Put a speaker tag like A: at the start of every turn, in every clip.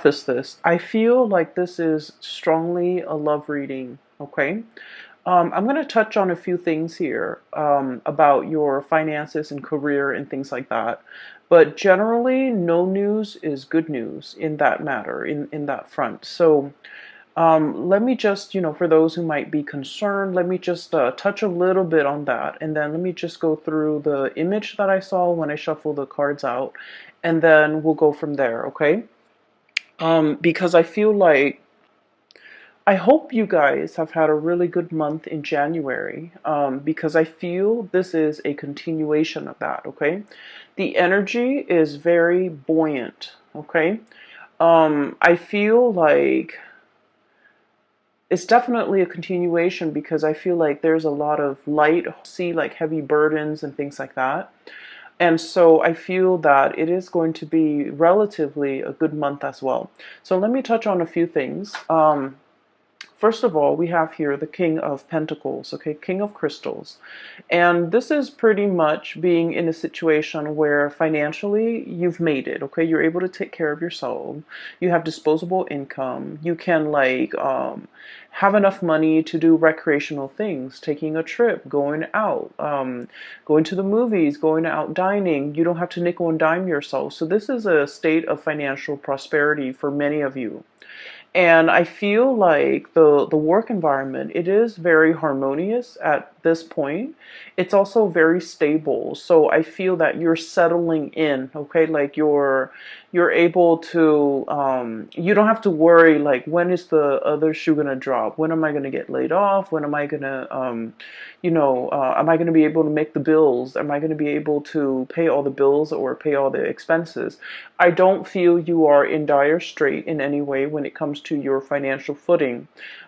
A: preface this. I feel like this is strongly a love reading, okay? I'm going to touch on a few things here about your finances and career and things like that. But generally, no news is good news in that matter, in that front. So let me just, for those who might be concerned, let me just touch a little bit on that. And then let me just go through the image that I saw when I shuffled the cards out. And then we'll go from there, okay? Because I feel like I hope you guys have had a really good month in January, because I feel this is a continuation of that, okay? The energy is very buoyant, okay? I feel like it's definitely a continuation because I feel like there's a lot of light, see like heavy burdens and things like that. And so I feel that it is going to be relatively a good month as well. So let me touch on a few things. First of all, we have here the King of Pentacles, okay, King of Crystals. And this is pretty much being in a situation where financially you've made it, okay? You're able to take care of yourself. You have disposable income. You can have enough money to do recreational things, taking a trip, going out, going to the movies, going out dining. You don't have to nickel and dime yourself. So this is a state of financial prosperity for many of you. And I feel like the work environment, it is very harmonious at this point. It's also very stable. So I feel that you're settling in, okay? Like you're able to you don't have to worry like when is the other shoe gonna drop? When am I gonna get laid off? When am I gonna am I gonna be able to make the bills? Am I gonna be able to pay all the bills or pay all the expenses? I don't feel you are in dire strait in any way when it comes to your financial footing.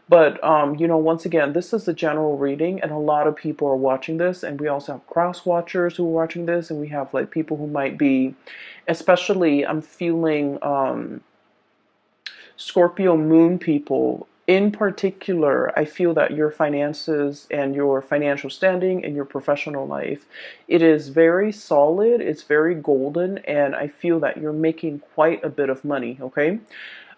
A: But, once again, this is a general reading, and a lot of people are watching this, and we also have cross watchers who are watching this, and we have like people who might be, especially, I'm feeling Scorpio moon people. In particular, I feel that your finances and your financial standing and your professional life, it is very solid, it's very golden, and I feel that you're making quite a bit of money, okay?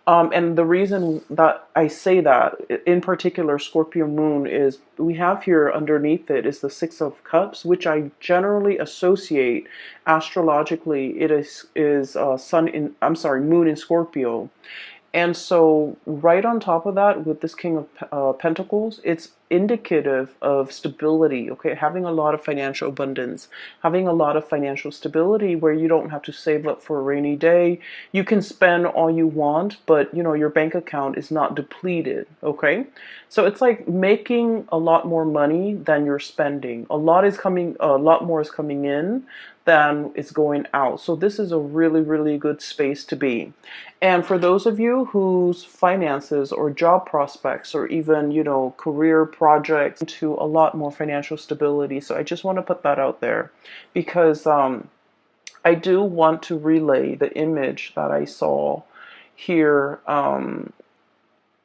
A: And the reason that I say that, in particular, Scorpio moon, is we have here underneath it is the Six of Cups, which I generally associate astrologically. It is moon in Scorpio. And so, right on top of that, with this King of Pentacles, it's indicative of stability, okay? Having a lot of financial abundance, having a lot of financial stability where you don't have to save up for a rainy day. You can spend all you want, but, your bank account is not depleted, okay? So, it's like making a lot more money than you're spending. A lot more is coming in than is going out. So this is a really, really good space to be. And for those of you whose finances or job prospects or even, career projects into a lot more financial stability. So I just want to put that out there because I do want to relay the image that I saw here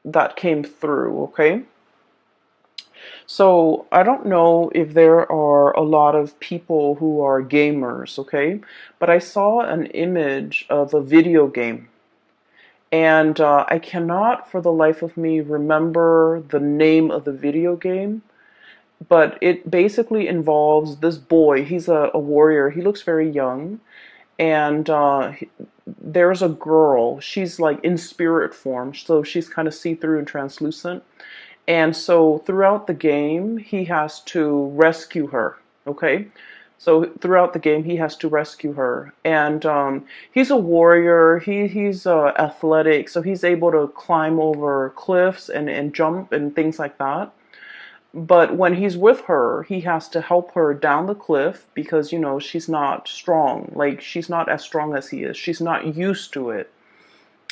A: that came through, okay? So I don't know if there are a lot of people who are gamers, okay? But I saw an image of a video game. And I cannot for the life of me remember the name of the video game, but it basically involves this boy. He's a warrior. He looks very young. And there's a girl. She's like in spirit form, so she's kind of see-through and translucent. And so throughout the game, he has to rescue her. Okay. So throughout the game, he has to rescue her. And he's a warrior. He's athletic. So he's able to climb over cliffs and jump and things like that. But when he's with her, he has to help her down the cliff because, she's not strong. Like, she's not as strong as he is. She's not used to it.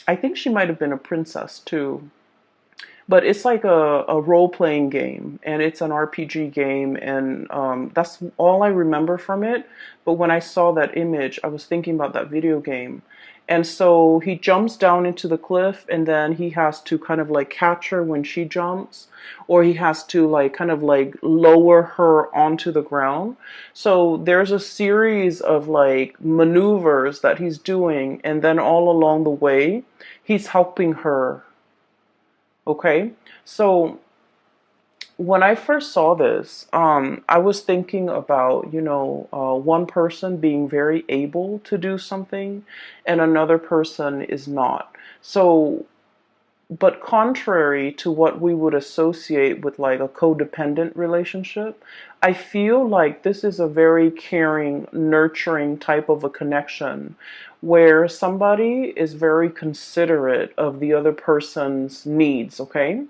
A: I think she might have been a princess too. But it's like a role-playing game, and it's an RPG game, and that's all I remember from it. But when I saw that image, I was thinking about that video game. And so he jumps down into the cliff, and then he has to kind of like catch her when she jumps, or he has to like kind of like lower her onto the ground. So there's a series of like maneuvers that he's doing, and then all along the way, he's helping her. Okay. So when I first saw this, I was thinking about, one person being very able to do something and another person is not. So, but contrary to what we would associate with like a codependent relationship, I feel like this is a very caring, nurturing type of a connection where somebody is very considerate of the other person's needs, okay?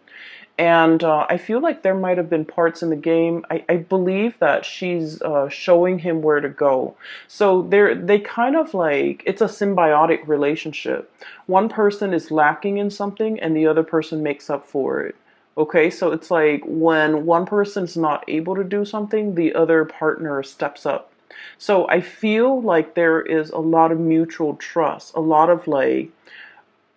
A: And I feel like there might have been parts in the game. I believe that she's showing him where to go. So they kind of like, it's a symbiotic relationship. One person is lacking in something and the other person makes up for it. Okay, so it's like when one person's not able to do something, the other partner steps up. So I feel like there is a lot of mutual trust, a lot of like,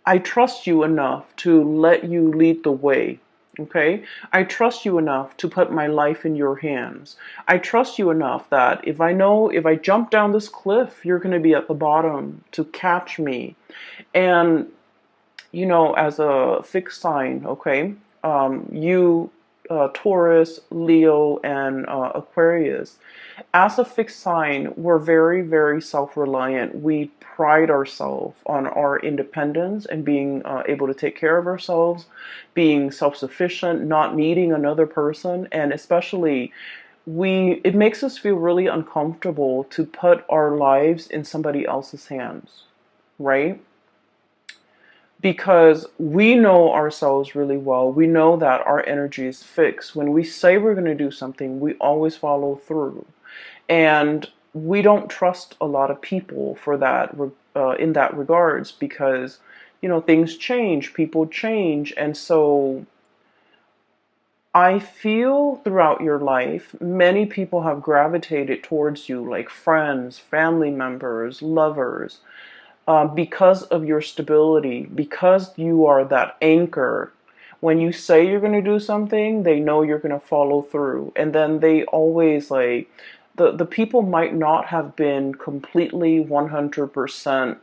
A: I trust you enough to let you lead the way. Okay? I trust you enough to put my life in your hands. I trust you enough that if I know if I jump down this cliff, you're going to be at the bottom to catch me. And, as a fixed sign, okay, you, Taurus, Leo, and Aquarius, as a fixed sign, we're very, very self-reliant. We pride ourselves on our independence and being able to take care of ourselves, being self-sufficient, not needing another person, and especially it makes us feel really uncomfortable to put our lives in somebody else's hands, right? Because we know ourselves really well. We know that our energy is fixed. When we say we're going to do something, we always follow through. And we don't trust a lot of people for that, in that regards, because things change, people change, and so I feel throughout your life many people have gravitated towards you, like friends, family members, lovers, because of your stability, because you are that anchor. When you say you're going to do something, they know you're going to follow through. And then they always like, the people might not have been completely 100%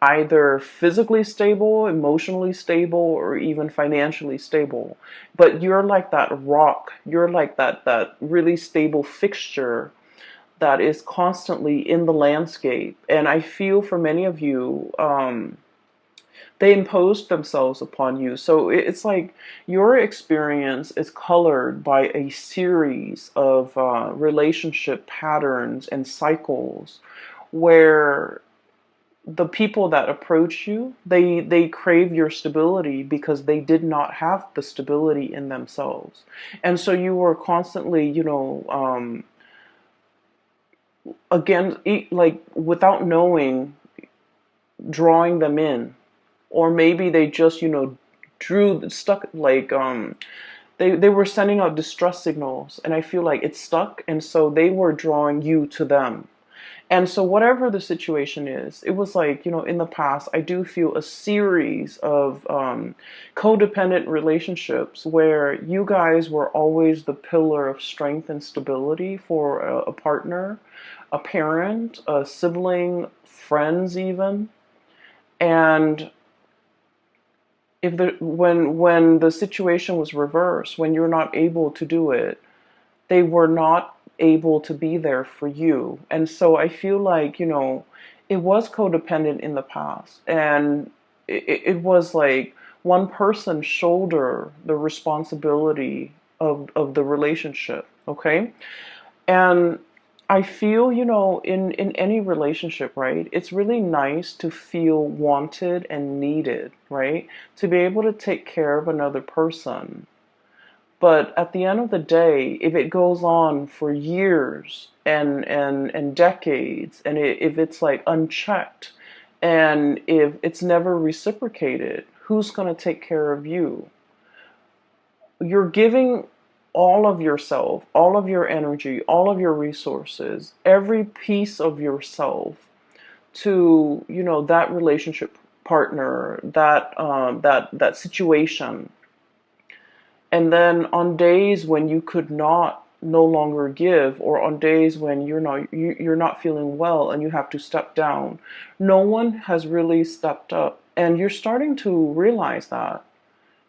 A: either physically stable, emotionally stable, or even financially stable. But you're like that rock. You're like that really stable fixture that is constantly in the landscape. And I feel for many of you, they imposed themselves upon you. So it's like your experience is colored by a series of relationship patterns and cycles where the people that approach you, they crave your stability because they did not have the stability in themselves. And so you were constantly, again, like without knowing, drawing them in. Or maybe they just, drew stuck like they were sending out distress signals, and I feel like it stuck, and so they were drawing you to them. And so whatever the situation is, it was like, in the past, I do feel a series of codependent relationships where you guys were always the pillar of strength and stability for a partner, a parent, a sibling, friends even. And if when the situation was reversed, when you're not able to do it, they were not able to be there for you. And so I feel like, it was codependent in the past. And it was like one person shoulder the responsibility of the relationship. Okay. And I feel, in any relationship, right, it's really nice to feel wanted and needed, right? To be able to take care of another person. But at the end of the day, if it goes on for years and decades, and if it's like unchecked, and if it's never reciprocated, who's going to take care of you? You're giving all of yourself, all of your energy, all of your resources, every piece of yourself to, that relationship partner, that situation. And then on days when you could not no longer give, or on days when you're not feeling well and you have to step down, no one has really stepped up. And you're starting to realize that,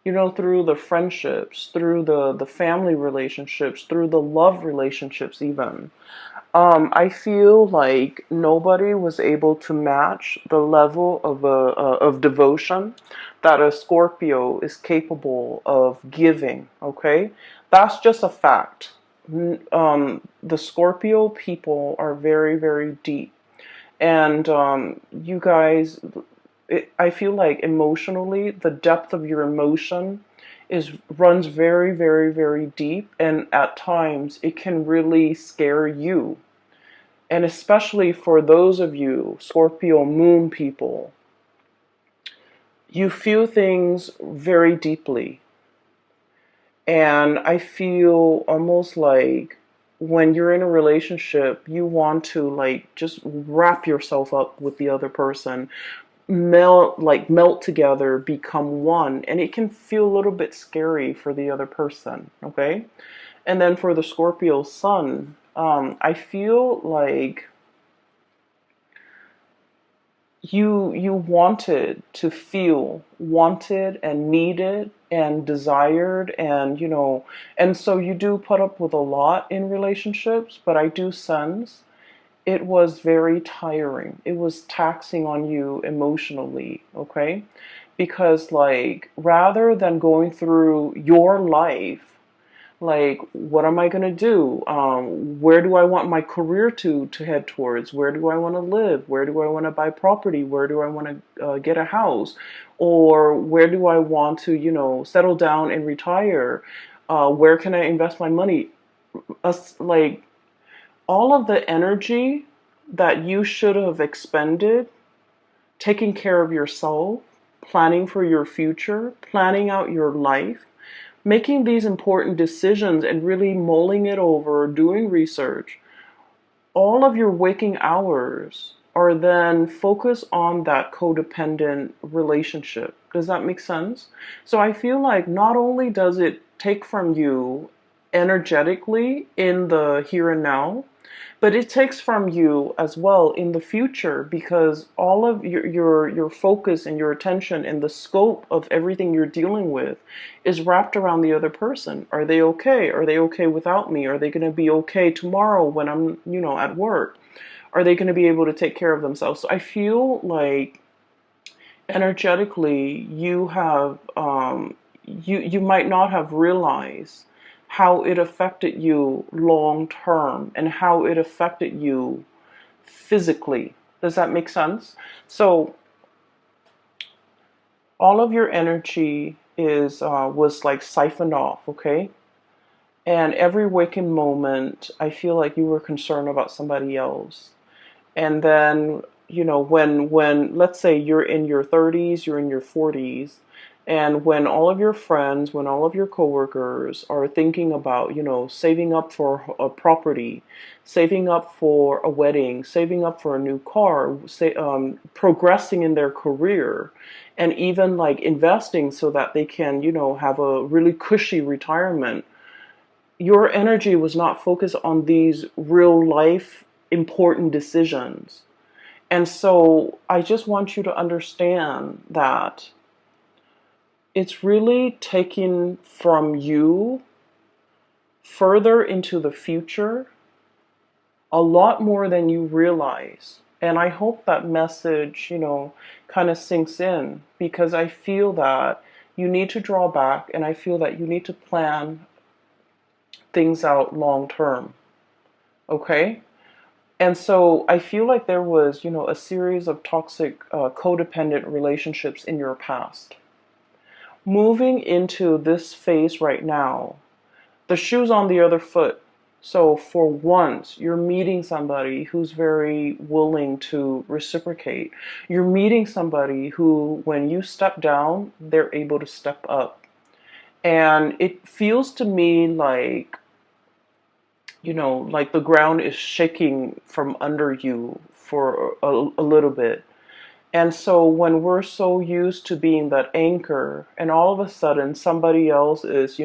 A: through the friendships, through the family relationships, through the love relationships even. I feel like nobody was able to match the level of devotion that a Scorpio is capable of giving. Okay, that's just a fact. The Scorpio people are very, very deep, and you guys, I feel like emotionally, the depth of your emotion runs very, very, very deep, and at times it can really scare you. And especially for those of you Scorpio moon people, you feel things very deeply. And I feel almost like when you're in a relationship, you want to like just wrap yourself up with the other person, melt together, become one. And it can feel a little bit scary for the other person, okay? And then for the Scorpio sun, I feel like you wanted to feel wanted and needed and desired, and and so you do put up with a lot in relationships, but I do sense it was very tiring. It was taxing on you emotionally, okay? Because like rather than going through your life, like what am I going to do, where do I want my career to head towards, where do I want to live, where do I want to buy property, where do I want to get a house, or where do I want to settle down and retire, where can I invest my money, like all of the energy that you should have expended taking care of yourself, planning for your future, planning out your life, making these important decisions and really mulling it over, doing research, all of your waking hours are then focused on that codependent relationship. Does that make sense? So I feel like not only does it take from you energetically in the here and now, but it takes from you as well in the future, because all of your focus and your attention and the scope of everything you're dealing with is wrapped around the other person. Are they okay? Are they okay without me? Are they going to be okay tomorrow when I'm at work? Are they going to be able to take care of themselves? So I feel like energetically you have you might not have realized how it affected you long term and how it affected you physically. Does that make sense? So all of your energy is was like siphoned off, okay? And every waking moment, I feel like you were concerned about somebody else. And then when let's say you're in your 30s, you're in your 40s, and when all of your friends, when all of your coworkers are thinking about saving up for a property, saving up for a wedding, saving up for a new car, progressing in their career, and even like investing so that they can have a really cushy retirement, your energy was not focused on these real life important decisions. And so I just want you to understand that it's really taking from you further into the future a lot more than you realize. And I hope that message, kind of sinks in, because I feel that you need to draw back, and I feel that you need to plan things out long term. Okay? And so I feel like there was, a series of toxic, codependent relationships in your past. Moving into this phase right now, the shoe's on the other foot. So for once, you're meeting somebody who's very willing to reciprocate. You're meeting somebody who, when you step down, they're able to step up. And it feels to me like, like the ground is shaking from under you for a little bit. And so when we're so used to being that anchor, and all of a sudden somebody else is,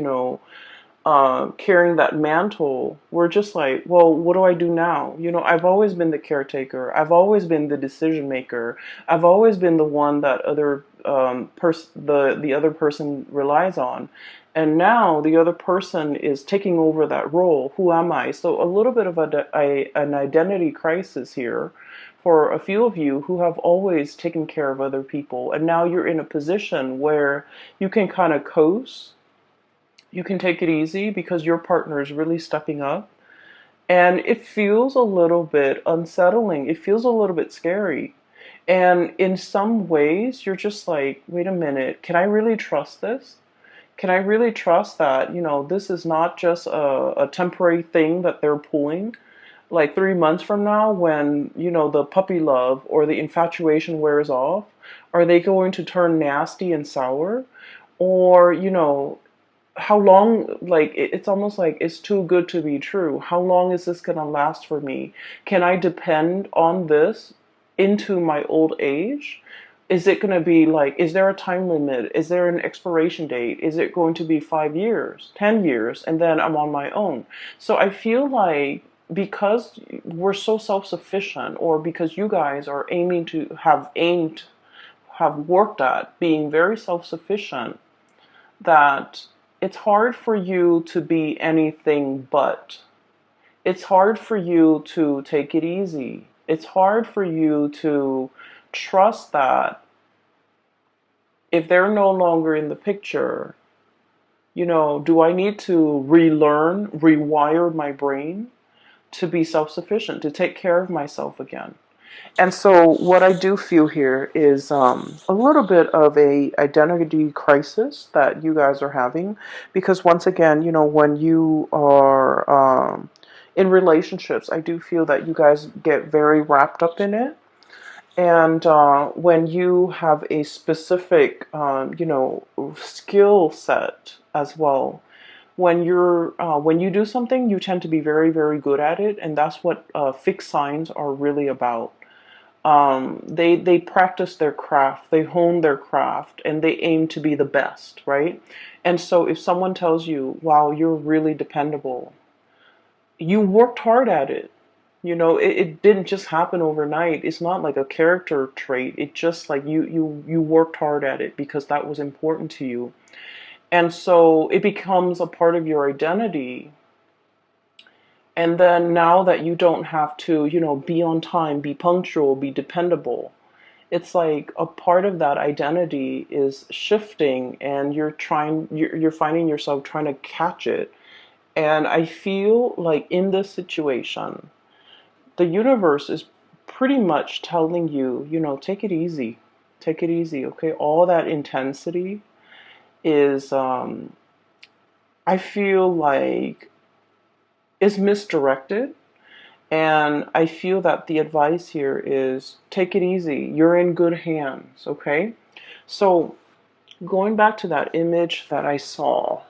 A: carrying that mantle, we're just like, well, what do I do now? I've always been the caretaker. I've always been the decision maker. I've always been the one that the other person relies on. And now the other person is taking over that role. Who am I? So a little bit of an identity crisis here for a few of you who have always taken care of other people. And now you're in a position where you can kind of coast. You can take it easy because your partner is really stepping up. And it feels a little bit unsettling. It feels a little bit scary. And in some ways, you're just like, wait a minute, can I really trust this? Can I really trust that, this is not just a temporary thing that they're pulling? Like 3 months from now, when, the puppy love or the infatuation wears off, are they going to turn nasty and sour? Or, how long, like it's almost like it's too good to be true. How long is this going to last for me? Can I depend on this into my old age? Is it going to be like, is there a time limit? Is there an expiration date? Is it going to be 5 years, 10 years, and then I'm on my own? So I feel like because we're so self-sufficient, or because you guys are have worked at being very self-sufficient, that it's hard for you to be anything but. It's hard for you to take it easy. It's hard for you to trust that if they're no longer in the picture, do I need to relearn, rewire my brain to be self-sufficient, to take care of myself again? And so what I do feel here is a little bit of a identity crisis that you guys are having, because once again, when you are in relationships, I do feel that you guys get very wrapped up in it. And when you have a specific, skill set as well, when you do something, you tend to be very, very good at it, and that's what fixed signs are really about. They practice their craft, they hone their craft, and they aim to be the best, right? And so if someone tells you, wow, you're really dependable, you worked hard at it. It didn't just happen overnight. It's not like a character trait. It's just like you worked hard at it because that was important to you. And so it becomes a part of your identity. And then now that you don't have to, be on time, be punctual, be dependable, it's like a part of that identity is shifting, and you're finding yourself trying to catch it. And I feel like in this situation, the universe is pretty much telling you, take it easy. Take it easy, okay? All that intensity is, I feel like, is misdirected. And I feel that the advice here is take it easy. You're in good hands, okay? So going back to that image that I saw,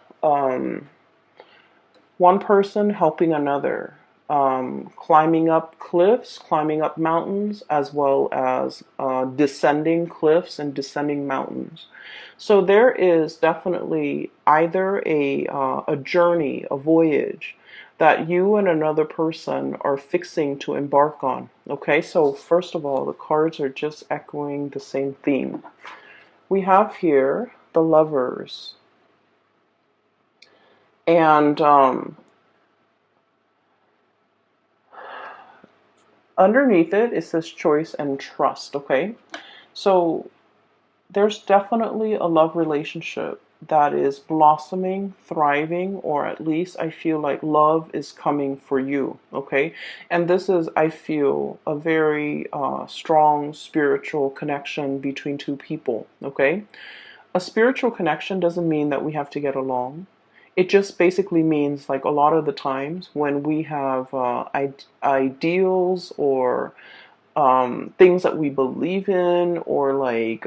A: one person helping another, climbing up cliffs, climbing up mountains, as well as descending cliffs and descending mountains. So there is definitely either a journey, a voyage that you and another person are fixing to embark on. Okay, so first of all, the cards are just echoing the same theme. We have here the Lovers. And underneath it says choice and trust, okay? So there's definitely a love relationship that is blossoming, thriving, or at least I feel like love is coming for you, okay? And this is, I feel, a very strong spiritual connection between two people, okay? A spiritual connection doesn't mean that we have to get along. It just basically means, like, a lot of the times when we have ideals or things that we believe in, or like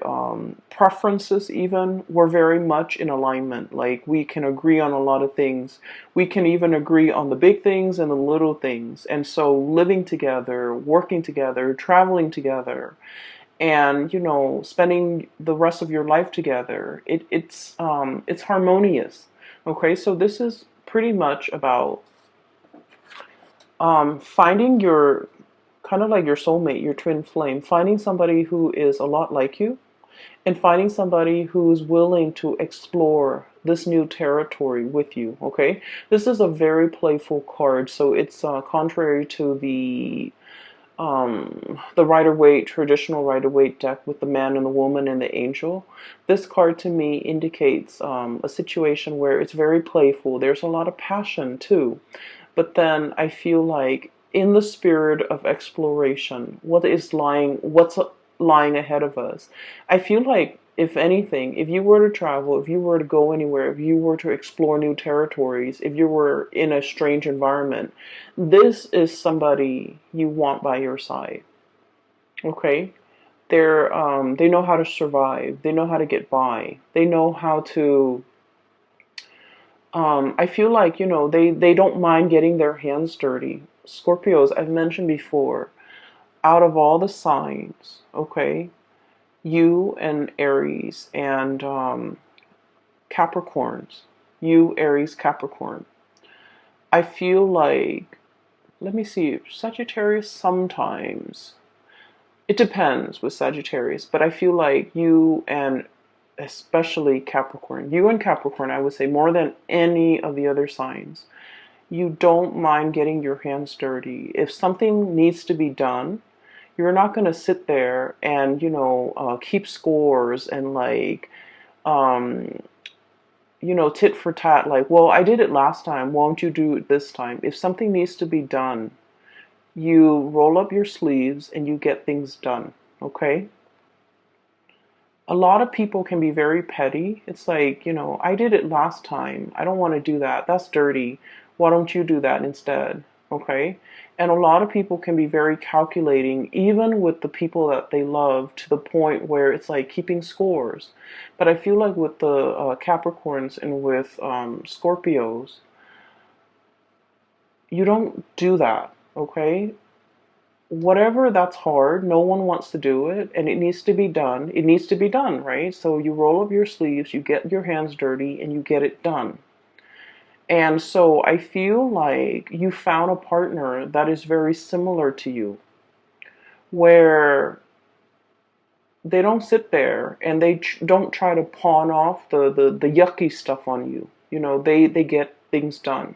A: preferences even, we're very much in alignment. Like we can agree on a lot of things. We can even agree on the big things and the little things. And so living together, working together, traveling together, and spending the rest of your life together, it's harmonious. Okay, so this is pretty much about finding your kind of like your soulmate, your twin flame, finding somebody who is a lot like you, and finding somebody who's willing to explore this new territory with you. Okay, this is a very playful card, so it's contrary to the Rider-Waite, traditional Rider-Waite deck with the man and the woman and the angel. This card to me indicates a situation where it's very playful. There's a lot of passion too. But then I feel like in the spirit of exploration, what's lying ahead of us, I feel like if anything, if you were to travel, if you were to go anywhere, if you were to explore new territories, if you were in a strange environment, this is somebody you want by your side. Okay? They know how to survive. They know how to get by. They know how to I feel like, they don't mind getting their hands dirty. Scorpios, I've mentioned before, out of all the signs, okay, you and Aries and Capricorns, you, Aries, Capricorn, I feel like, let me see, Sagittarius sometimes. It depends with Sagittarius, but I feel like you and especially Capricorn, you and Capricorn, I would say more than any of the other signs, you don't mind getting your hands dirty. If something needs to be done, you're not going to sit there and, keep scores and like, um, tit for tat, like, well, I did it last time, won't you do it this time? If something needs to be done, you roll up your sleeves and you get things done, okay? A lot of people can be very petty. It's like, I did it last time. I don't want to do that. That's dirty. Why don't you do that instead? Okay? And a lot of people can be very calculating, even with the people that they love, to the point where it's like keeping scores. But I feel like with the Capricorns and with Scorpios, you don't do that. Okay? Whatever that's hard, no one wants to do it, and it needs to be done. It needs to be done, right? So you roll up your sleeves, you get your hands dirty, and you get it done. And so I feel like you found a partner that is very similar to you, where they don't sit there and they don't try to pawn off the yucky stuff on you. They get things done.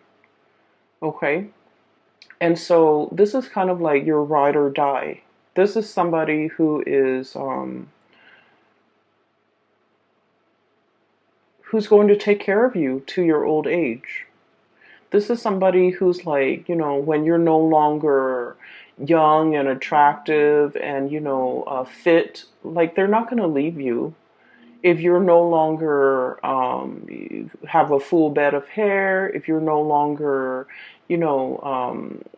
A: Okay? And so this is kind of like your ride or die. This is somebody who's going to take care of you to your old age. This is somebody who's like, when you're no longer young and attractive and, fit, like they're not going to leave you. If you're no longer you have a full bed of hair, if you're no longer,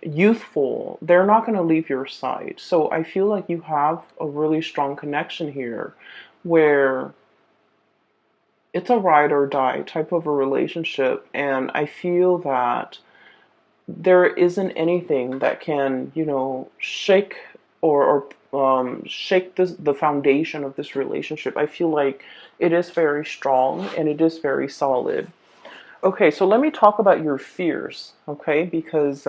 A: youthful, they're not going to leave your side. So I feel like you have a really strong connection here where it's a ride or die type of a relationship. And I feel that there isn't anything that can, shake or shake the foundation of this relationship. I feel like it is very strong and it is very solid. Okay, so let me talk about your fears, okay? Because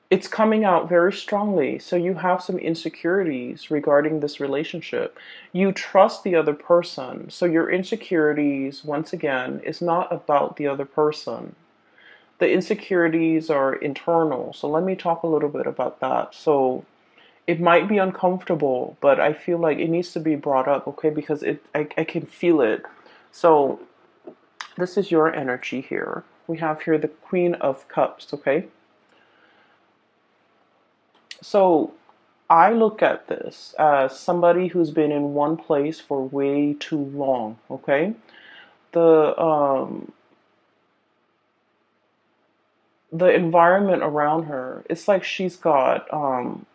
A: it's coming out very strongly. So you have some insecurities regarding this relationship. You trust the other person. So your insecurities, once again, is not about the other person. The insecurities are internal. So let me talk a little bit about that. So it might be uncomfortable, but I feel like it needs to be brought up, okay? Because I can feel it. So this is your energy here. We have here the Queen of Cups, okay? So I look at this as somebody who's been in one place for way too long, okay? The the environment around her, it's like she's got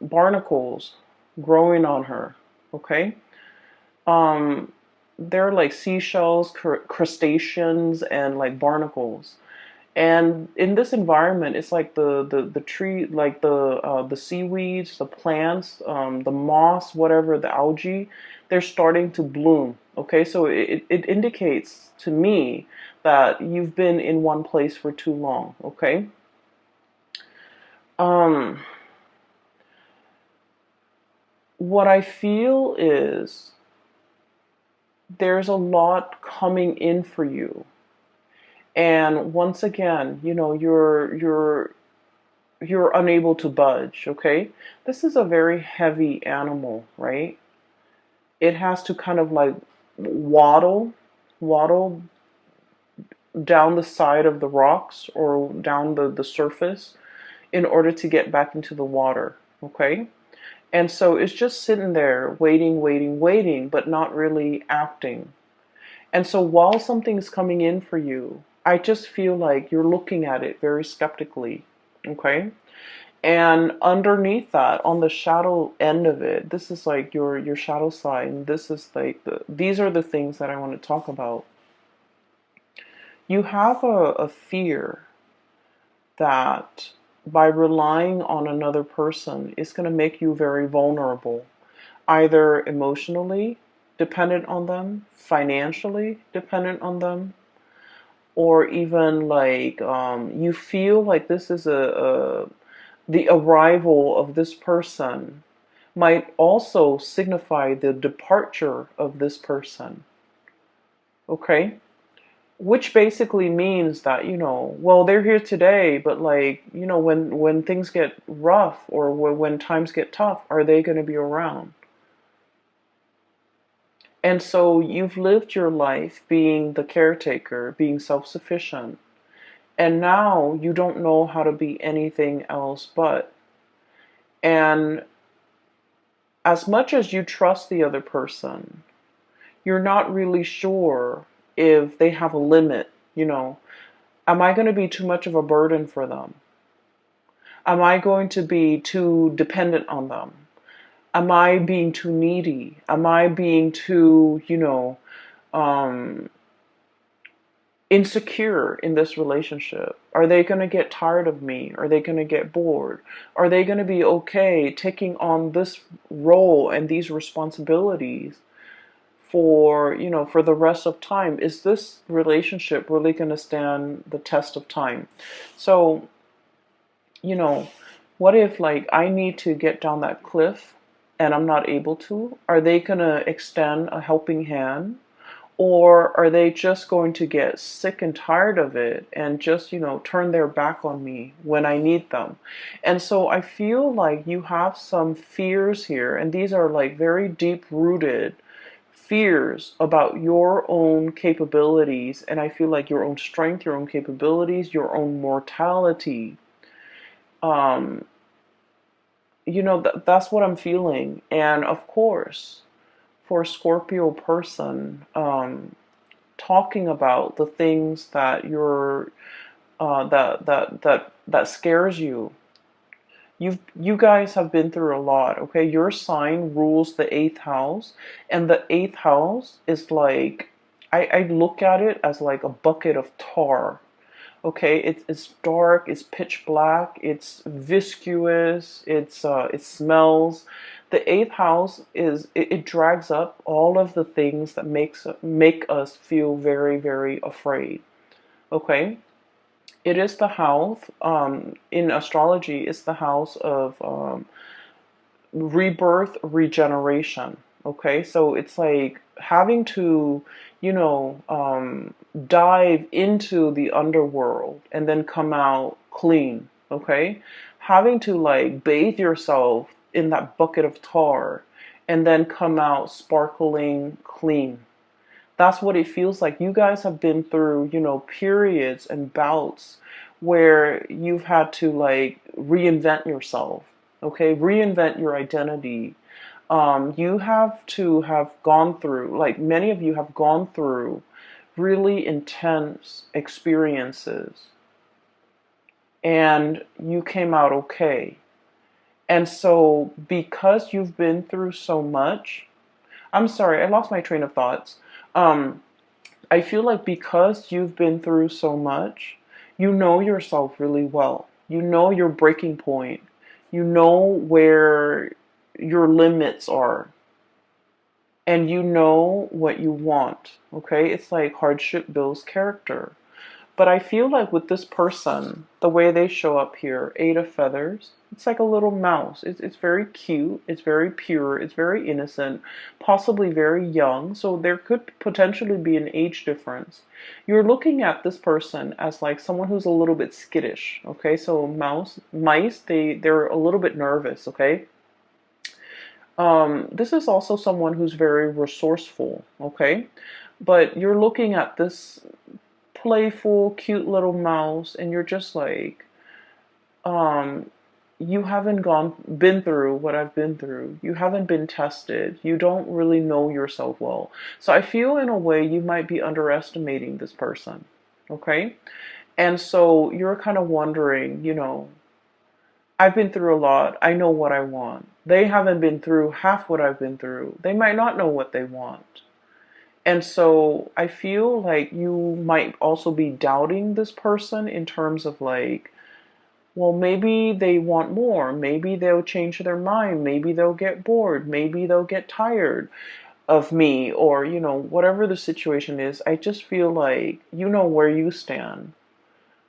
A: barnacles growing on her. Okay. Um, they're like seashells, crustaceans, and like barnacles. And in this environment, it's like the tree, like the seaweeds, the plants, the moss, whatever, the algae, they're starting to bloom. Okay, so it indicates to me that you've been in one place for too long. Okay. Um, what I feel is there's a lot coming in for you. And once again, you're unable to budge, okay? This is a very heavy animal, right? It has to kind of like waddle down the side of the rocks or down the surface in order to get back into the water, okay? And so it's just sitting there waiting, but not really acting. And so while something's coming in for you, I just feel like you're looking at it very skeptically, okay? And underneath that, on the shadow end of it, this is like your shadow side. This is like these are the things that I want to talk about. You have a fear that by relying on another person is going to make you very vulnerable, either emotionally dependent on them, financially dependent on them, or even like you feel like this is a the arrival of this person might also signify the departure of this person. Okay? Which basically means that, well, they're here today, but like, when things get rough or when times get tough, are they going to be around? And so you've lived your life being the caretaker, being self sufficient, and now you don't know how to be anything else but. And as much as you trust the other person, you're not really sure if they have a limit. Am I going to be too much of a burden for them? Am I going to be too dependent on them? Am I being too needy? Am I being too, um, insecure in this relationship? Are they going to get tired of me? Are they going to get bored? Are they going to be okay taking on this role and these responsibilities for the rest of time? Is this relationship really going to stand the test of time? So, you know, what if like I need to get down that cliff and I'm not able to? Are they going to extend a helping hand? Or are they just going to get sick and tired of it and just, turn their back on me when I need them? And so I feel like you have some fears here, and these are like very deep rooted fears about your own capabilities, and I feel like your own strength, your own capabilities, your own mortality. Um, that's what I'm feeling. And of course, for a Scorpio person, talking about the things that you're that scares you. You guys have been through a lot, okay? Your sign rules the eighth house, and the eighth house is like I look at it as like a bucket of tar. Okay, it's dark, it's pitch black, it's viscous, it smells. The eighth house it drags up all of the things that make us feel very, very afraid. Okay, it is the house in astrology. It's the house of rebirth, regeneration. Okay, so it's like having to, dive into the underworld and then come out clean. Okay, having to like bathe yourself in that bucket of tar and then come out sparkling clean. That's what it feels like. You guys have been through, periods and bouts where you've had to like reinvent yourself, okay? Reinvent your identity. You have to have gone through, like many of you have gone through really intense experiences and you came out okay. And so, because you've been through so much, I'm sorry, I lost my train of thoughts. Um, I feel like because you've been through so much, you know yourself really well. You know your breaking point. You know where your limits are. And you know what you want. Okay? It's like hardship builds character. But I feel like with this person, the way they show up here, Eight of Feathers, it's like a little mouse. It's very cute. It's very pure. It's very innocent, possibly very young. So there could potentially be an age difference. You're looking at this person as like someone who's a little bit skittish. Okay, so mice, they're a little bit nervous. Okay. This is also someone who's very resourceful. Okay, but you're looking at this playful, cute little mouse, and you're just like, um, you haven't been through what I've been through. You haven't been tested. You don't really know yourself well. So I feel in a way you might be underestimating this person. Okay? And so you're kind of wondering, I've been through a lot. I know what I want. They haven't been through half what I've been through. They might not know what they want. And so I feel like you might also be doubting this person in terms of like, well, maybe they want more. Maybe they'll change their mind. Maybe they'll get bored. Maybe they'll get tired of me, or, whatever the situation is. I just feel like you know where you stand,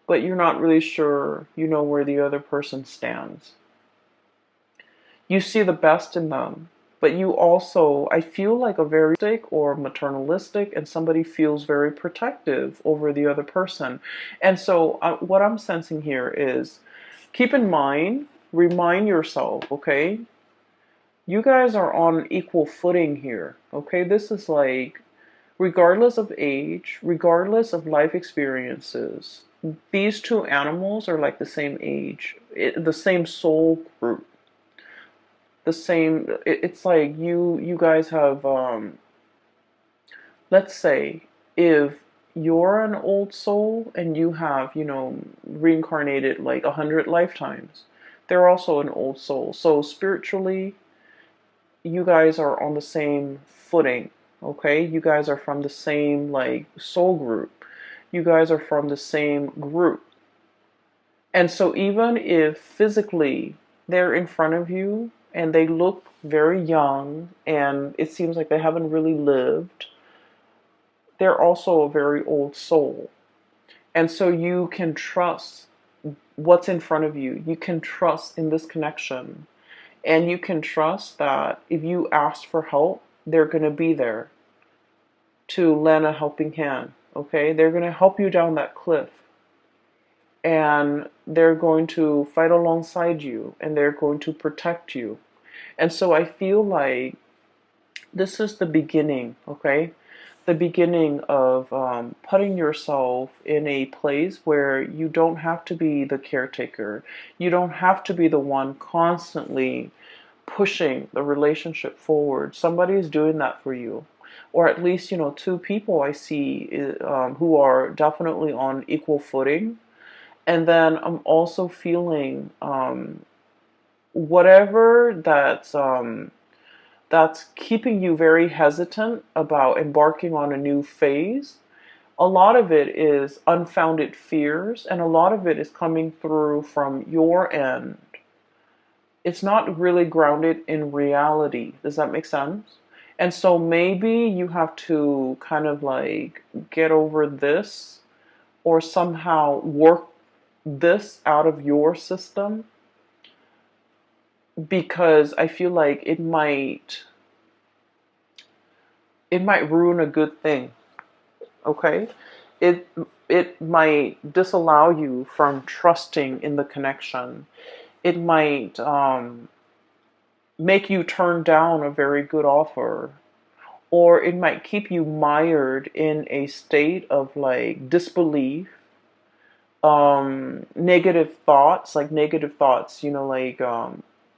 A: but you're not really sure you know where the other person stands. You see the best in them, but you also, I feel like a very or maternalistic, and somebody feels very protective over the other person. And so what I'm sensing here is, keep in mind, remind yourself, okay, you guys are on equal footing here. Okay, this is like, regardless of age, regardless of life experiences, these two animals are like the same age, the same soul group, the same. It's like you guys have, let's say, if you're an old soul and you have, reincarnated like 100 lifetimes, they're also an old soul. So spiritually, you guys are on the same footing. Okay, you guys are from the same like soul group. You guys are from the same group. And so even if physically they're in front of you and they look very young and it seems like they haven't really lived, they're also a very old soul. And so you can trust what's in front of you. You can trust in this connection. And you can trust that if you ask for help, they're going to be there to lend a helping hand. Okay? They're going to help you down that cliff. And they're going to fight alongside you. And they're going to protect you. And so I feel like this is the beginning, okay? The beginning of putting yourself in a place where you don't have to be the caretaker. You don't have to be the one constantly pushing the relationship forward. Somebody is doing that for you. Or at least, two people I see who are definitely on equal footing. And then I'm also feeling whatever that's keeping you very hesitant about embarking on a new phase. A lot of it is unfounded fears, and a lot of it is coming through from your end. It's not really grounded in reality. Does that make sense? And so maybe you have to kind of like get over this, or somehow work this out of your system, because I feel like it might ruin a good thing. Okay? It it might disallow you from trusting in the connection. It might make you turn down a very good offer, or it might keep you mired in a state of like disbelief, negative thoughts, like,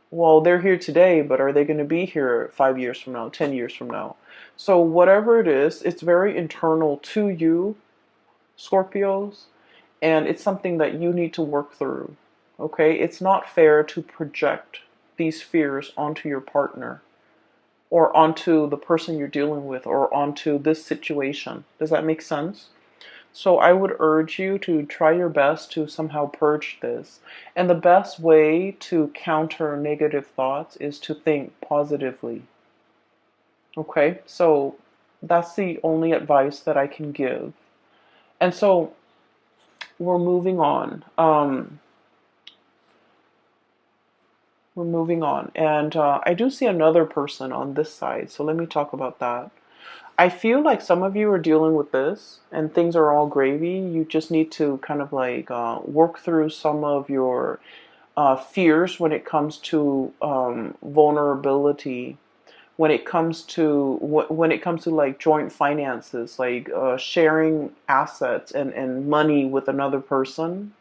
A: well, they're here today, but are they going to be here 5 years from now, 10 years from now? So whatever it is, it's very internal to you, Scorpios, and it's something that you need to work through. Okay, it's not fair to project these fears onto your partner or onto the person you're dealing with or onto this situation. Does that make sense? So I would urge you to try your best to somehow purge this. And the best way to counter negative thoughts is to think positively. Okay, so that's the only advice that I can give. And so we're moving on. We're moving on. And I do see another person on this side. So let me talk about that. I feel like some of you are dealing with this and things are all gravy. You just need to kind of like work through some of your fears when it comes to vulnerability, when it comes to when it comes to like joint finances, like sharing assets and money with another person.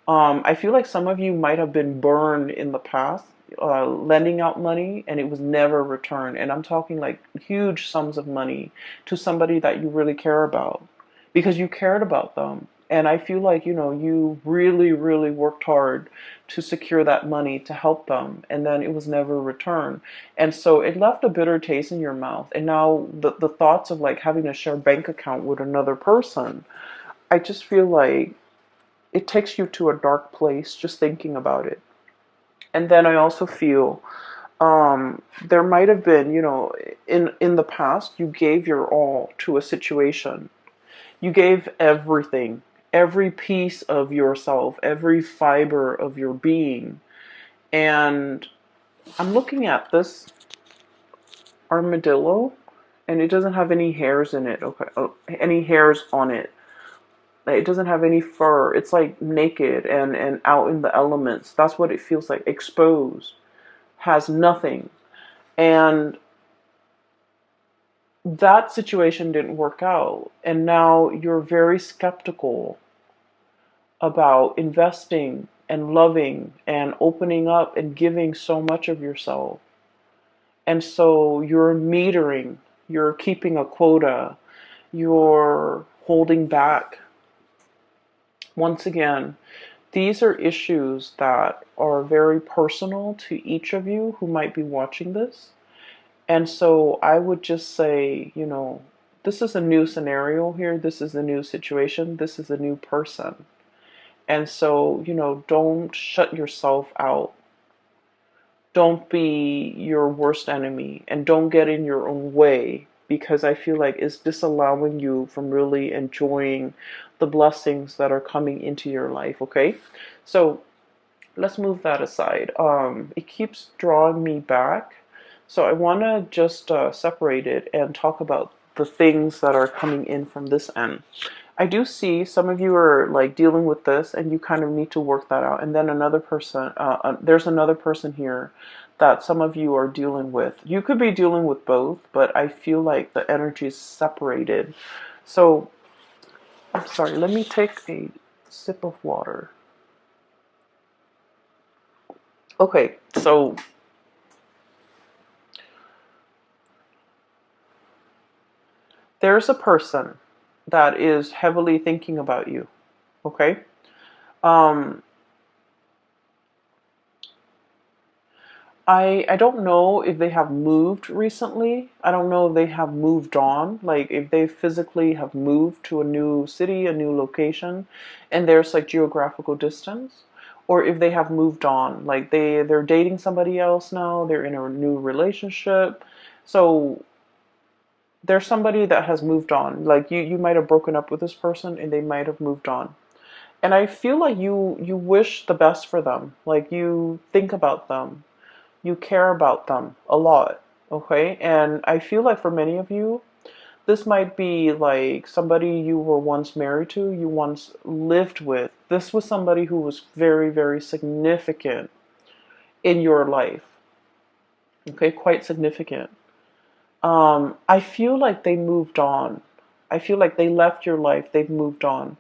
A: I feel like some of you might have been burned in the past, lending out money and it was never returned. And I'm talking like huge sums of money to somebody that you really care about because you cared about them. And I feel like, you really, really worked hard to secure that money to help them. And then it was never returned. And so it left a bitter taste in your mouth. And now the thoughts of like having to share bank account with another person, I just feel like it takes you to a dark place just thinking about it. And then I also feel there might have been, in the past, you gave your all to a situation. You gave everything, every piece of yourself, every fiber of your being. And I'm looking at this armadillo, and it doesn't have any hairs in it. Okay, any hairs on it. Like, it doesn't have any fur. It's like naked and out in the elements. That's what it feels like. Exposed. Has nothing. And that situation didn't work out. And now you're very skeptical about investing and loving and opening up and giving so much of yourself. And so you're metering. You're keeping a quota. You're holding back. Once again, these are issues that are very personal to each of you who might be watching this. And so I would just say, this is a new scenario here. This is a new situation. This is a new person. And so, don't shut yourself out. Don't be your worst enemy and don't get in your own way, because I feel like it's disallowing you from really enjoying the blessings that are coming into your life. Okay, so let's move that aside. It keeps drawing me back, so I want to just separate it and talk about the things that are coming in from this end. I do see some of you are like dealing with this and you kind of need to work that out. And then another person, there's another person here that some of you are dealing with. You could be dealing with both, but I feel like the energy is separated. So, I'm sorry, let me take a sip of water. Okay, so there's a person that is heavily thinking about you. Okay? Um, I don't know if they have moved recently. I don't know if they have moved on, like if they physically have moved to a new city, a new location, and there's like geographical distance, or if they have moved on, like they're dating somebody else now, they're in a new relationship. So there's somebody that has moved on. Like you might have broken up with this person and they might have moved on. And I feel like you wish the best for them. Like you think about them, you care about them a lot, okay? And I feel like for many of you, this might be like somebody you were once married to, you once lived with. This was somebody who was very, very significant in your life, okay? Quite significant. I feel like they moved on. I feel like they left your life, they've moved on.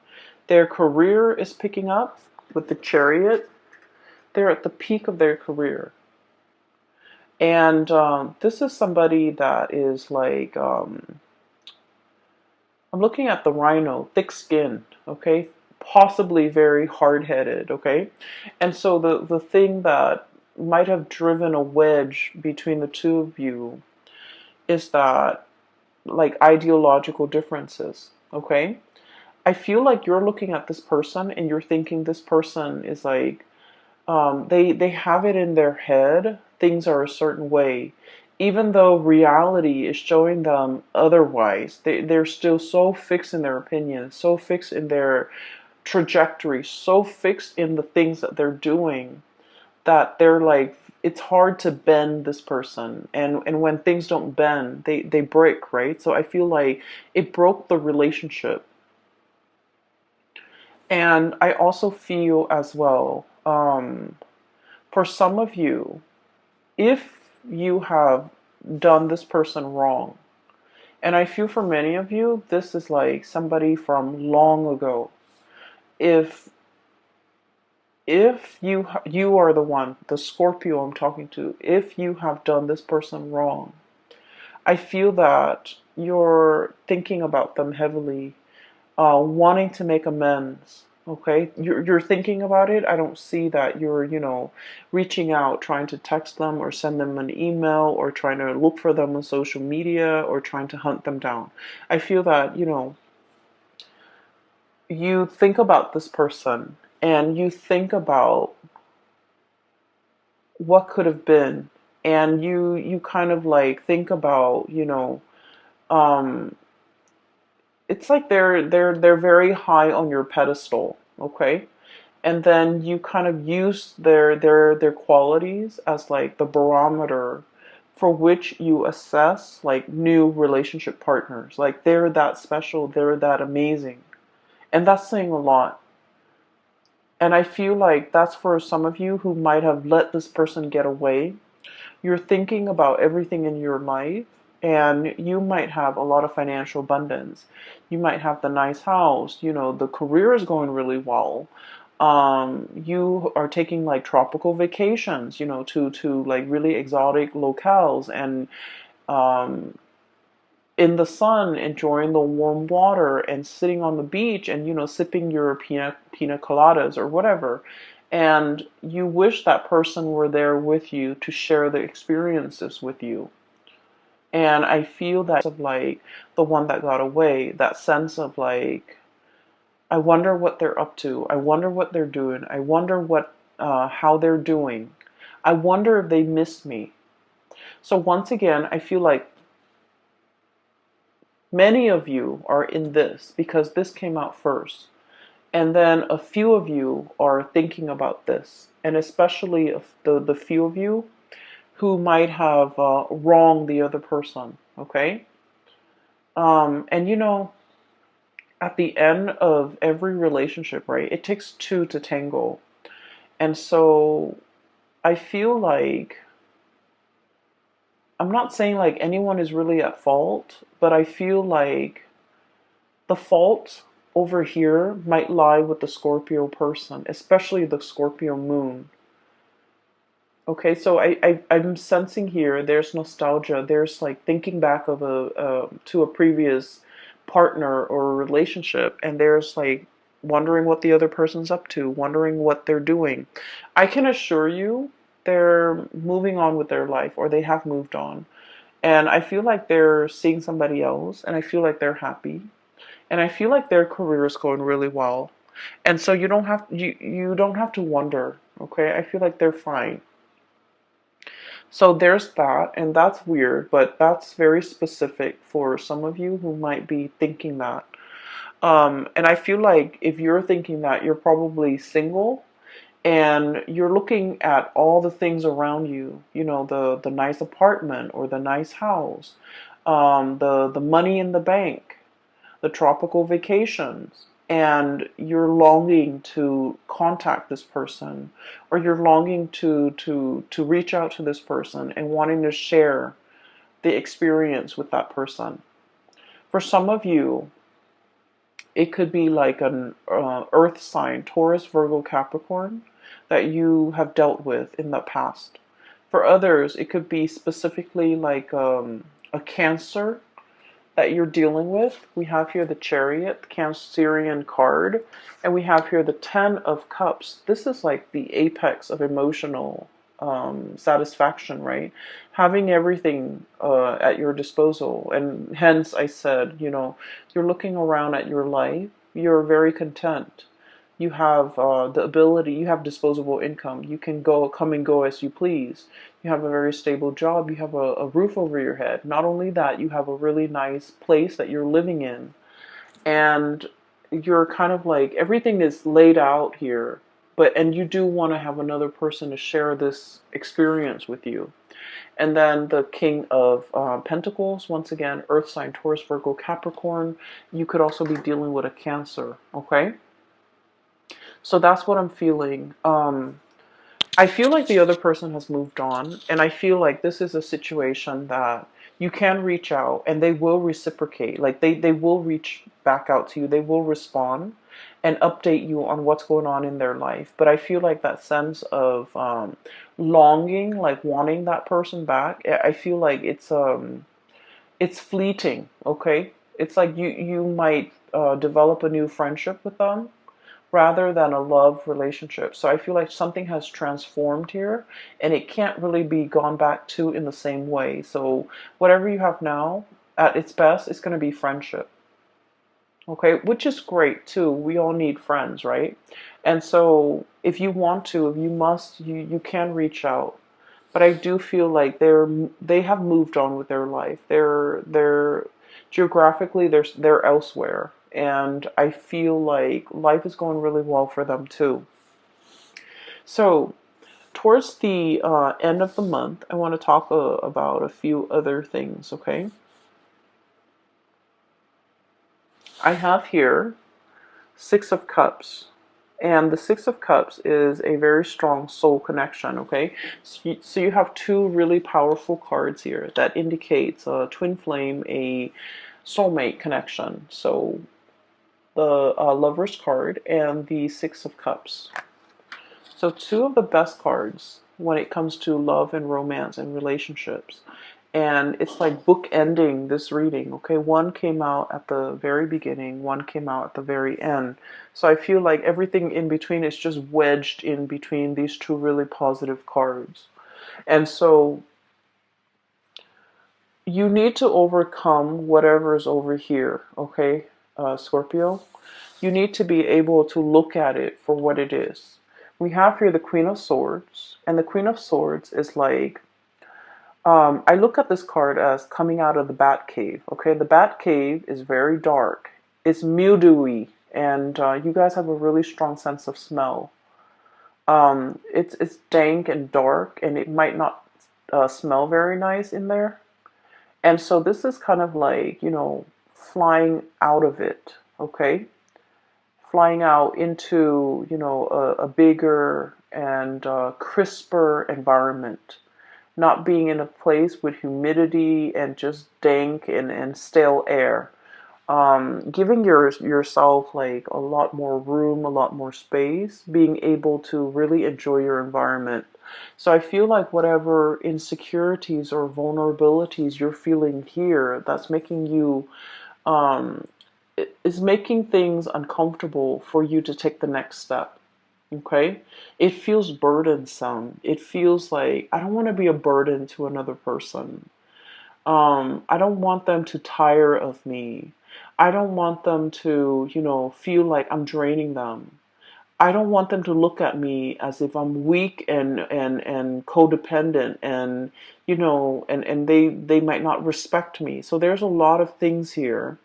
A: Their career is picking up with the Chariot. They're at the peak of their career. And this is somebody that is like, I'm looking at the rhino, thick skinned, okay? possibly very hard-headed, okay? And so the thing that might have driven a wedge between the two of you is that, like, ideological differences, okay? I feel like you're looking at this person and you're thinking this person is like, they have it in their head things are a certain way, even though reality is showing them otherwise. They're still so fixed in their opinions, so fixed in their trajectory, so fixed in the things that they're doing, that they're like, it's hard to bend this person. And when things don't bend, they break, right? So I feel like it broke the relationship. And I also feel as well, for some of you, if you have done this person wrong, and I feel for many of you, this is like somebody from long ago. If you are the one, the Scorpio I'm talking to, if you have done this person wrong, I feel that you're thinking about them heavily, wanting to make amends. Okay, you're thinking about it. I don't see that you're, reaching out, trying to text them or send them an email or trying to look for them on social media or trying to hunt them down. I feel that, you think about this person and you think about what could have been, and you kind of like think about, um, it's like they're very high on your pedestal, okay? And then you kind of use their qualities as like the barometer for which you assess like new relationship partners. Like they're that special, they're that amazing. And that's saying a lot. And I feel like that's for some of you who might have let this person get away. You're thinking about everything in your life, and you might have a lot of financial abundance. You might have the nice house, the career is going really well. You are taking like tropical vacations, to like really exotic locales, and um, in the sun, enjoying the warm water and sitting on the beach and, sipping your pina coladas or whatever. And you wish that person were there with you to share the experiences with you. And I feel that of like the one that got away, that sense of like, I wonder what they're up to. I wonder what they're doing. I wonder how they're doing. I wonder if they miss me. So once again, I feel like many of you are in this because this came out first. And then a few of you are thinking about this. And especially if the few of you who might have wronged the other person. Okay? And at the end of every relationship, right, it takes two to tango. And so I feel like, I'm not saying like anyone is really at fault, but I feel like the fault over here might lie with the Scorpio person, especially the Scorpio moon. Okay, so I'm sensing here there's nostalgia. There's like thinking back of to a previous partner or relationship, and there's like wondering what the other person's up to, wondering what they're doing. I can assure you they're moving on with their life, or they have moved on. And I feel like they're seeing somebody else, and I feel like they're happy. And I feel like their career is going really well. And so you don't have to wonder, okay? I feel like they're fine. So there's that, and that's weird, but that's very specific for some of you who might be thinking that. And I feel like if you're thinking that, you're probably single and you're looking at all the things around you, the nice apartment or the nice house, the money in the bank, the tropical vacations, and you're longing to contact this person, or you're longing to reach out to this person and wanting to share the experience with that person. For some of you, it could be like an earth sign, Taurus, Virgo, Capricorn, that you have dealt with in the past. For others, it could be specifically like a Cancer, that you're dealing with. We have here the Chariot, the Cancerian card, and we have here the Ten of Cups. This is like the apex of emotional satisfaction, right? Having everything at your disposal. And hence I said, you're looking around at your life, you're very content. You have the ability, you have disposable income. You can come and go as you please. You have a very stable job. You have a roof over your head. Not only that, you have a really nice place that you're living in. And you're kind of like, everything is laid out here. And you do want to have another person to share this experience with you. And then the King of Pentacles, once again, Earth sign, Taurus, Virgo, Capricorn. You could also be dealing with a Cancer, okay? So that's what I'm feeling. I feel like the other person has moved on, and I feel like this is a situation that you can reach out and they will reciprocate. Like they will reach back out to you, they will respond and update you on what's going on in their life. But I feel like that sense of longing, like wanting that person back, I feel like it's fleeting, okay? It's like you might develop a new friendship with them rather than a love relationship. So I feel like something has transformed here and it can't really be gone back to in the same way. So whatever you have now, at its best, it's going to be friendship. Okay, which is great too. We all need friends, right? And so if you want to, if you must, you can reach out. But I do feel like they have moved on with their life. They're geographically they're elsewhere, and I feel like life is going really well for them too. So towards the end of the month, I want to talk about a few other things. Okay, I have here Six of Cups. And the Six of Cups is a very strong soul connection, okay? So you have two really powerful cards here that indicates a twin flame, a soulmate connection. So the Lover's card and the Six of Cups. So two of the best cards when it comes to love and romance and relationships. And it's like bookending this reading, okay? One came out at the very beginning, one came out at the very end. So I feel like everything in between is just wedged in between these two really positive cards. And so you need to overcome whatever is over here, okay, Scorpio? You need to be able to look at it for what it is. We have here the Queen of Swords, and the Queen of Swords is like, I look at this card as coming out of the Bat Cave. Okay, the Bat Cave is very dark. It's mildewy, and you guys have a really strong sense of smell. It's dank and dark, and it might not smell very nice in there. And so this is kind of like, flying out of it. Okay, flying out into a bigger and crisper environment, not being in a place with humidity and just dank and stale air. Giving yourself like a lot more room, a lot more space, being able to really enjoy your environment. So I feel like whatever insecurities or vulnerabilities you're feeling here, that's making you, is making things uncomfortable for you to take the next step. Okay? It feels burdensome. It feels like I don't want to be a burden to another person. I don't want them to tire of me. I don't want them to, feel like I'm draining them. I don't want them to look at me as if I'm weak and codependent and and they might not respect me. So there's a lot of things here.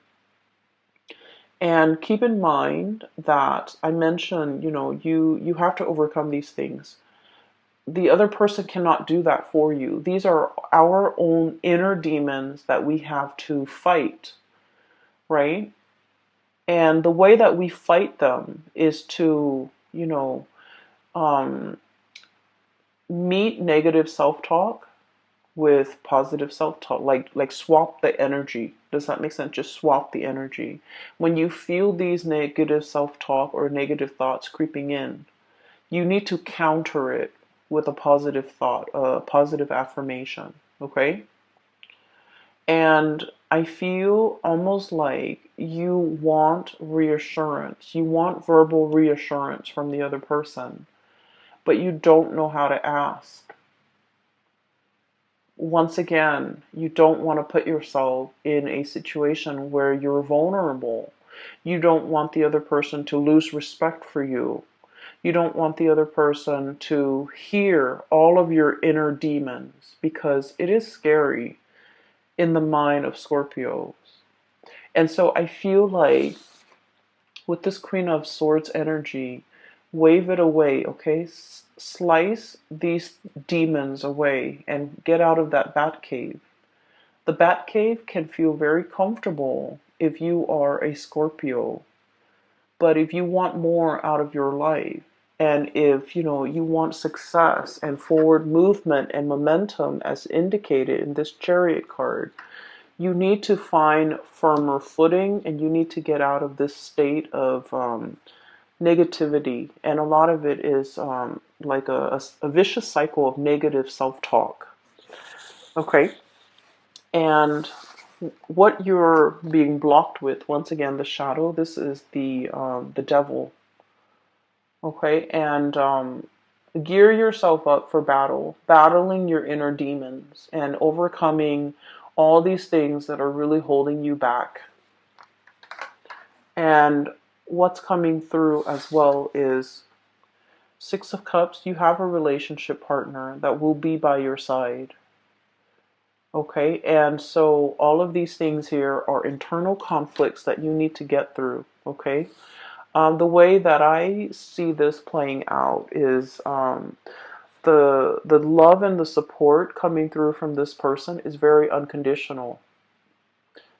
A: And keep in mind that I mentioned, you have to overcome these things. The other person cannot do that for you. These are our own inner demons that we have to fight, right? And the way that we fight them is to, um, meet negative self-talk with positive self-talk, like swap the energy. Does that make sense? Just swap the energy. When you feel these negative self-talk or negative thoughts creeping in, you need to counter it with a positive thought, a positive affirmation, okay? And I feel almost like you want reassurance. You want verbal reassurance from the other person, but you don't know how to ask. Once again, you don't want to put yourself in a situation where you're vulnerable. You don't want the other person to lose respect for you. You don't want the other person to hear all of your inner demons, because it is scary in the mind of Scorpios. And so I feel like with this Queen of Swords energy, wave it away, okay? Slice these demons away and get out of that bat cave. The bat cave can feel very comfortable if you are a Scorpio, but if you want more out of your life, and if you want success and forward movement and momentum as indicated in this Chariot card, you need to find firmer footing, and you need to get out of this state of negativity. And a lot of it is like a vicious cycle of negative self-talk. Okay. And what you're being blocked with, once again, the shadow, this is the devil. Okay. And gear yourself up for battle, battling your inner demons and overcoming all these things that are really holding you back. And what's coming through as well is Six of Cups. You have a relationship partner that will be by your side. Okay, and so all of these things here are internal conflicts that you need to get through. Okay, the way that I see this playing out is the love and the support coming through from this person is very unconditional.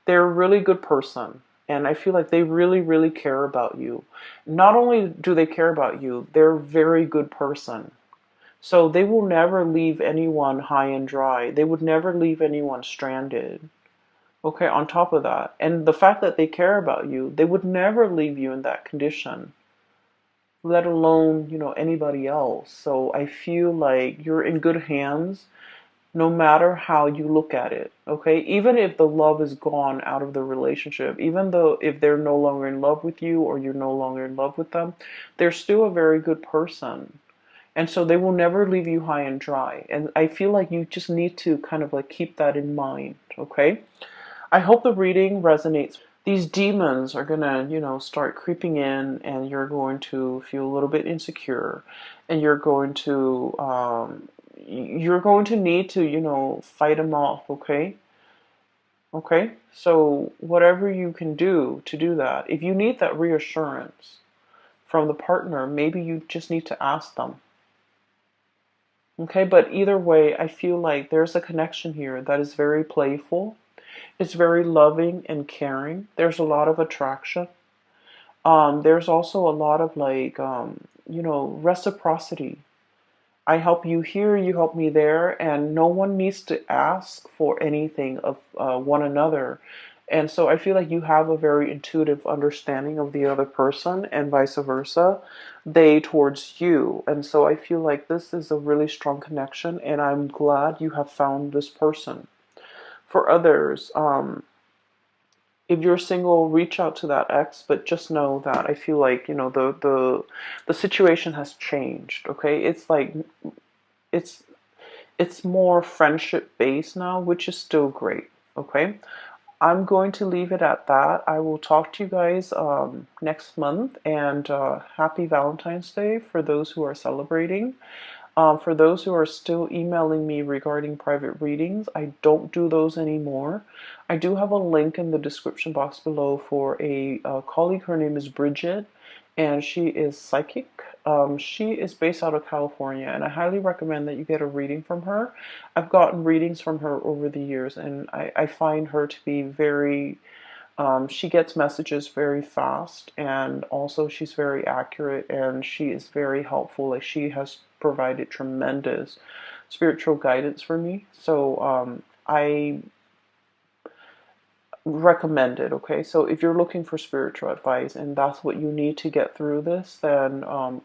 A: They're a really good person, and I feel like they really, really care about you. Not only do they care about you, they're a very good person. So they will never leave anyone high and dry. They would never leave anyone stranded. Okay, on top of that. And the fact that they care about you, they would never leave you in that condition, let alone, anybody else. So I feel like you're in good hands no matter how you look at it. Okay, even if the love is gone out of the relationship, even though if they're no longer in love with you or you're no longer in love with them, they're still a very good person. And so they will never leave you high and dry. And I feel like you just need to kind of like keep that in mind, okay? I hope the reading resonates. These demons are gonna, start creeping in, and you're going to feel a little bit insecure, and you're going to need to, fight them off, okay? Okay? So whatever you can do to do that, if you need that reassurance from the partner, maybe you just need to ask them. Okay, but either way, I feel like there's a connection here that is very playful. It's very loving and caring. There's a lot of attraction. There's also a lot of like, reciprocity. I help you here, you help me there, and no one needs to ask for anything of one another. And so I feel like you have a very intuitive understanding of the other person, and vice versa, they towards you. And so I feel like this is a really strong connection, and I'm glad you have found this person. For others, if you're single, reach out to that ex, but just know that I feel like, the situation has changed, okay? It's like it's it's more friendship based now, which is still great, okay? I'm going to leave it at that. I will talk to you guys next month, and happy Valentine's Day for those who are celebrating. For those who are still emailing me regarding private readings, I don't do those anymore. I do have a link in the description box below for a colleague. Her name is Bridget, and she is psychic. She is based out of California, and I highly recommend that you get a reading from her. I've gotten readings from her over the years, and I find her to be very she gets messages very fast, and also she's very accurate, and she is very helpful. Like, she has provided tremendous spiritual guidance for me. So I recommend it, okay? So if you're looking for spiritual advice and that's what you need to get through this, then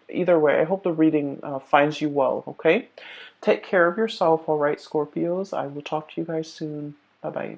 A: either way, I hope the reading finds you well, okay? Take care of yourself, all right, Scorpios? I will talk to you guys soon. Bye-bye.